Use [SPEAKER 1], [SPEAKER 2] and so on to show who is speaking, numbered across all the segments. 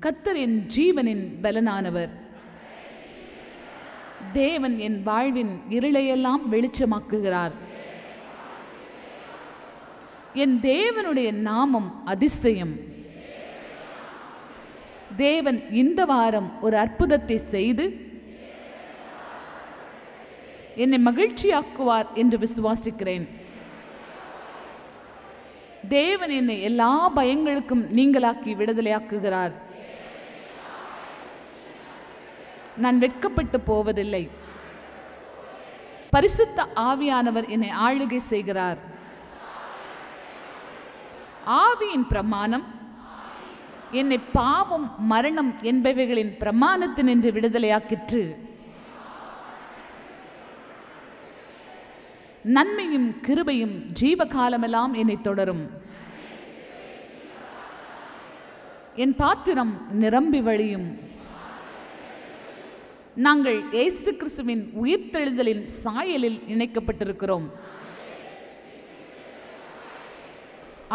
[SPEAKER 1] கர்த்தர் என் ஜீவனின் பலனானவர். தேவன் என் வாழ்வின் இருளையெல்லாம் வெளிச்சமாக்குகிறார். என் தேவனுடைய நாமம் அதிசயம். தேவன் இந்த வாரம் ஒரு அற்புதத்தை செய்து என்னை மகிழ்ச்சியாக்குவார் என்று விசுவாசிக்கிறேன். தேவன் என்னை எல்லா பயங்களுக்கும் நீங்களாக்கி விடுதலையாக்குகிறார். நான் வெட்கப்பட்டு போவதில்லை. பரிசுத்த ஆவியானவர் என்னை ஆளுகை செய்கிறார். ஆவியின் பிரமாணம் என்னை பாவம் மரணம் என்பவைகளின் பிரமாணத்தினின்று விடுதலையாக்கிற்று. நன்மையும் கிருபையும் ஜீவகாலமெல்லாம் என்னை தொடரும். என் பாத்திரம் நிரம்பி வழியும். நாங்கள் இயேசு கிறிஸ்துவின் உயிர்த்தெழுதலின் சாயலில் இணைக்கப்பட்டிருக்கிறோம்.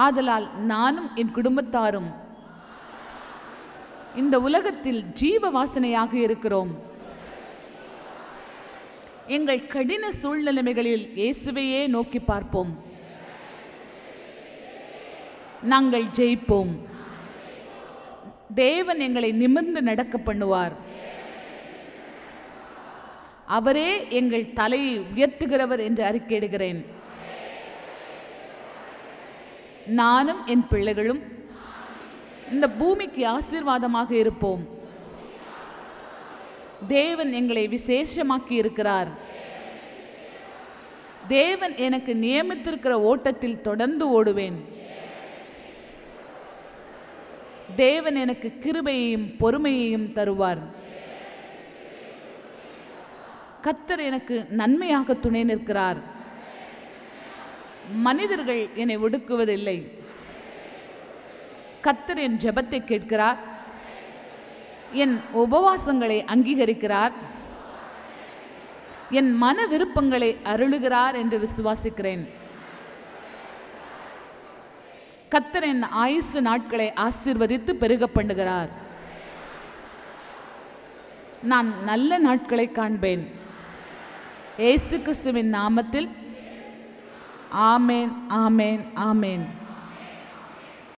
[SPEAKER 1] ஆதலால் நானும் என் குடும்பத்தாரும் இந்த உலகத்தில் ஜீவ வாசனையாக இருக்கிறோம். எங்கள் கடின சூழ்நிலைகளில் இயேசுவையே நோக்கி பார்ப்போம். நாங்கள் ஜெயிப்போம். தேவன் எங்களை நிமிர்ந்து நடக்க பண்ணுவார். அவரே எங்கள் தலையை உயர்த்துகிறவர் என்று அறிக்கையிடுகிறேன். நானும் என் பிள்ளைகளும் இந்த பூமிக்கு ஆசீர்வாதமாக இருப்போம். தேவன் எங்களை விசேஷமாக்கி இருக்கிறார். தேவன் எனக்கு நியமித்திருக்கிற ஓட்டத்தில் தொடர்ந்து ஓடுவேன். தேவன் எனக்கு கிருபையையும் பொறுமையையும் தருவார். கர்த்தர் எனக்கு நன்மையாக துணை நிற்கிறார். மனிதர்கள் என்னை ஒடுக்குவதில்லை. கர்த்தர் என் ஜெபத்தை கேட்கிறார். என் உபவாசங்களை அங்கீகரிக்கிறார். என் மன விருப்பங்களை அருளுகிறார் என்று விசுவாசிக்கிறேன். கர்த்தர் என் ஆயுசு நாட்களை ஆசீர்வதித்து பெருக பண்ணுகிறார். நான் நல்ல நாட்களை காண்பேன். இயேசு கிறிஸ்துவின் நாமத்தில் ஆமேன், ஆமேன், ஆமேன்.